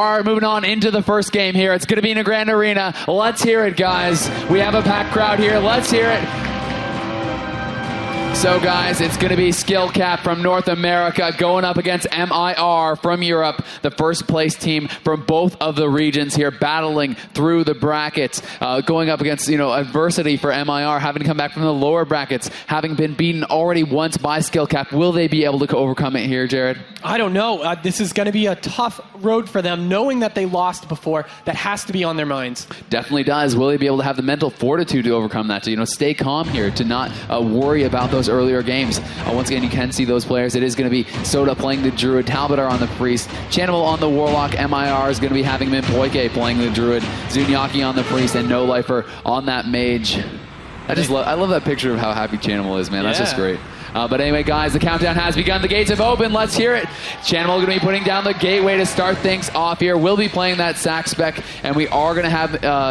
All right, moving on into the first game here. It's going to be in a grand arena. Let's hear it, guys. We have a packed crowd here. Let's hear it. So, guys, it's going to be Skill Capped from North America going up against MiR from Europe, the first place team from both of the regions here, battling through the brackets, going up against, adversity for MiR, having to come back from the lower brackets, having been beaten already once by Skill Capped. Will they be able to overcome it here, Jared? I don't know. This is going to be a tough road for them, knowing that they lost before. That has to be on their minds. Definitely does. Will they be able to have the mental fortitude to overcome that, to stay calm here, to not worry about those earlier games? Once again, you can see those players. It is going to be Soda playing the Druid, Talbottar on the Priest, Chanimal on the Warlock, MiR is going to be having Minpoike playing the Druid, Zuniaki on the Priest, and No Lifer on that Mage. I love that picture of how happy Chanimal is, man. That's just great. But anyway, guys, the countdown has begun. The gates have opened. Let's hear it. Chanimal going to be putting down the gateway to start things off here. We'll be playing that sack spec, and we are going to have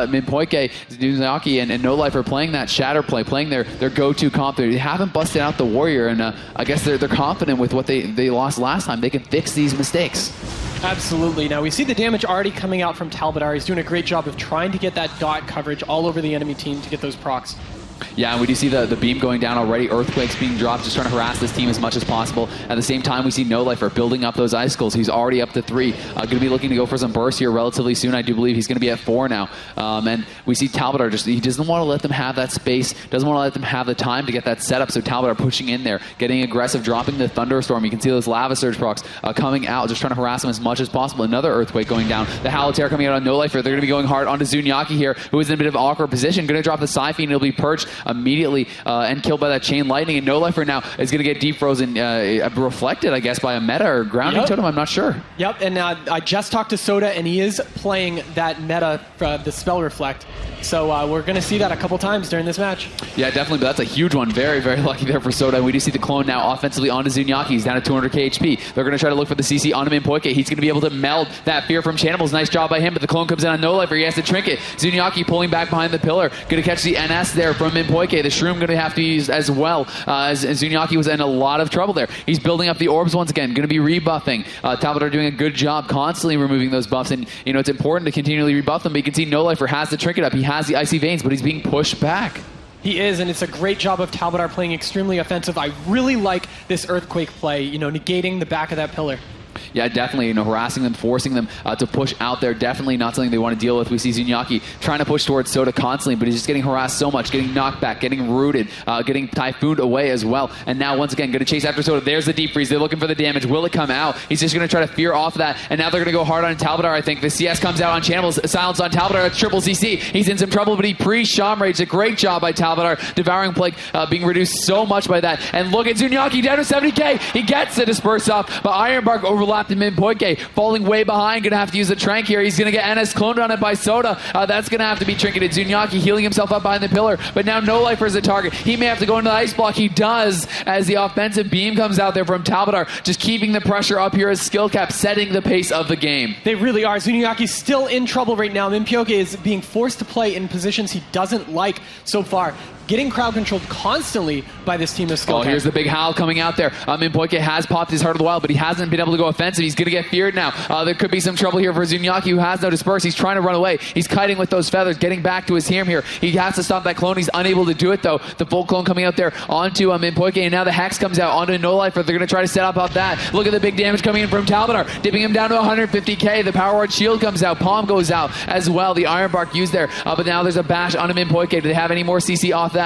Minpoike, Zuniaki, and No Lifer playing that Shatter play, playing their go-to comp. They haven't busted out the Warrior, and I guess they're confident with what they lost last time. They can fix these mistakes. Absolutely. Now, we see the damage already coming out from Talbottar. He's doing a great job of trying to get that dot coverage all over the enemy team to get those procs. Yeah, and we do see the beam going down already. Earthquakes being dropped, just trying to harass this team as much as possible. At the same time, we see No Lifer building up those icicles. He's already up to 3. Going to be looking to go for some bursts here relatively soon. I do believe he's going to be at 4 now. And we see Talbottar he doesn't want to let them have that space, doesn't want to let them have the time to get that setup. So Talbottar pushing in there, getting aggressive, dropping the Thunderstorm. You can see those Lava Surge procs coming out, just trying to harass him as much as possible. Another Earthquake going down. The Halotare coming out on No Lifer. They're going to be going hard onto Zuniaki here, who is in a bit of an awkward position. Going to drop the Siphi, and he'll be perched immediately and killed by that Chain Lightning. And No Lifer now is going to get defrozen, reflected, I guess, by a meta or grounding totem. I'm not sure. Yep, and I just talked to Soda, and he is playing that meta, the Spell Reflect. So we're going to see that a couple times during this match. Yeah, definitely, but that's a huge one. Very, very lucky there for Soda. We do see the clone now offensively onto Zuniaki. He's down at 200k HP. They're going to try to look for the CC onto Minpoike. He's going to be able to meld that fear from Chanimal's. Nice job by him, but the clone comes in on No Lifer. He has to trinket. Zuniaki pulling back behind the pillar. Going to catch the NS there from Minpoike. The Shroom going to have to use as well, as Zuniaki was in a lot of trouble there. He's building up the orbs once again. Going to be rebuffing. Talbottar doing a good job constantly removing those buffs, and it's important to continually rebuff them, but you can see No Lifer has the trinket up. He has the Icy Veins, but he's being pushed back. He is, and it's a great job of Talbottar playing extremely offensive. I really like this Earthquake play, negating the back of that pillar. Yeah, definitely, harassing them, forcing them to push out there. Definitely not something they want to deal with. We see Zuniaki trying to push towards Soda constantly, but he's just getting harassed so much, getting knocked back, getting rooted, getting typhooned away as well. And now, once again, going to chase after Soda. There's the deep freeze. They're looking for the damage. Will it come out? He's just going to try to fear off that, and now they're going to go hard on Talbottar, I think. The CS comes out on Chanimal's. Silence on Talbottar. It's triple CC. He's in some trouble, but he pre-Sham Rage. A great job by Talbottar. Devouring Plague being reduced so much by that. And look at Zuniaki down to 70k. He gets the disperse off, but Ironbark overlapped him in Minpoike. Falling way behind, going to have to use the Trank here. He's going to get NS cloned on it by Soda. That's going to have to be trinketed. Zuniaki healing himself up behind the pillar, but now No Lifer is a target. He may have to go into the ice block. He does, as the offensive beam comes out there from Talbottar, just keeping the pressure up here as Skill Capped, setting the pace of the game. They really are. Zuniaki's still in trouble right now. Minpoike is being forced to play in positions he doesn't like so far. Getting crowd controlled constantly by this team of Skill Capped. Here's the big howl coming out there. Minpoike has popped his Heart of the Wild, but he hasn't been able to go offensive. He's going to get feared now. There could be some trouble here for Zuniaki, who has no disperse. He's trying to run away. He's kiting with those feathers, getting back to his Heam here. He has to stop that clone. He's unable to do it, though. The full clone coming out there onto Minpoike, and now the Hex comes out onto No Lifer. They're going to try to set up off that. Look at the big damage coming in from Talbottar, dipping him down to 150k. The Power Ward Shield comes out. Palm goes out as well. The Ironbark used there, but now there's a bash onto Minpoike. Do they have any more CC off that?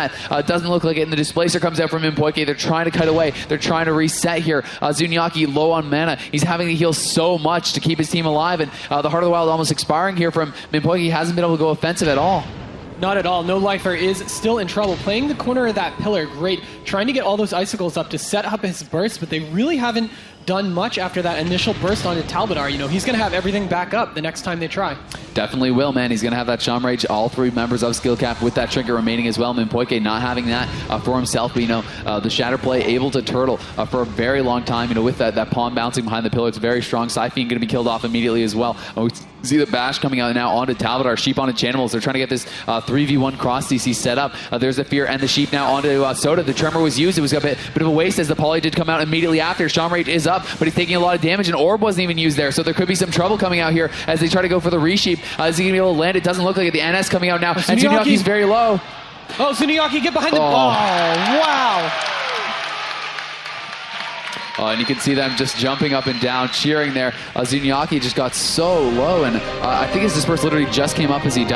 Doesn't look like it, and the Displacer comes out from Minpoike. They're trying to cut away. They're trying to reset here. Zuniaki low on mana. He's having to heal so much to keep his team alive, and the Heart of the Wild almost expiring here from Minpoike. He hasn't been able to go offensive at all. Not at all. No Lifer is still in trouble. Playing the corner of that pillar, great. Trying to get all those icicles up to set up his burst, but they really haven't done much after that initial burst onto Talbottar. He's going to have everything back up the next time they try. Definitely will, man. He's going to have that Sham Rage. All 3 members of Skill Capped with that trinket remaining as well. Minpoike not having that for himself, but the Shatter play able to turtle for a very long time, with that pawn bouncing behind the pillar. It's very strong. Siphi going to be killed off immediately as well. We see the bash coming out now onto Talbottar. Sheep onto Chanimals. They're trying to get this 3v1 cross CC set up. There's the Fear and the Sheep now onto Soda. The Tremor was used. It was a bit of a waste as the Poly did come out immediately after. Sham Rage is up. up, but he's taking a lot of damage, and Orb wasn't even used there, so there could be some trouble coming out here as they try to go for the resheep. Is he going to be able to land? It doesn't look like it. The NS coming out now, and Zunyaki's very low. Oh, Zuniyaki, get behind the... Oh, wow. And you can see them just jumping up and down, cheering there. Zunyaki just got so low, and I think his disperse literally just came up as he died.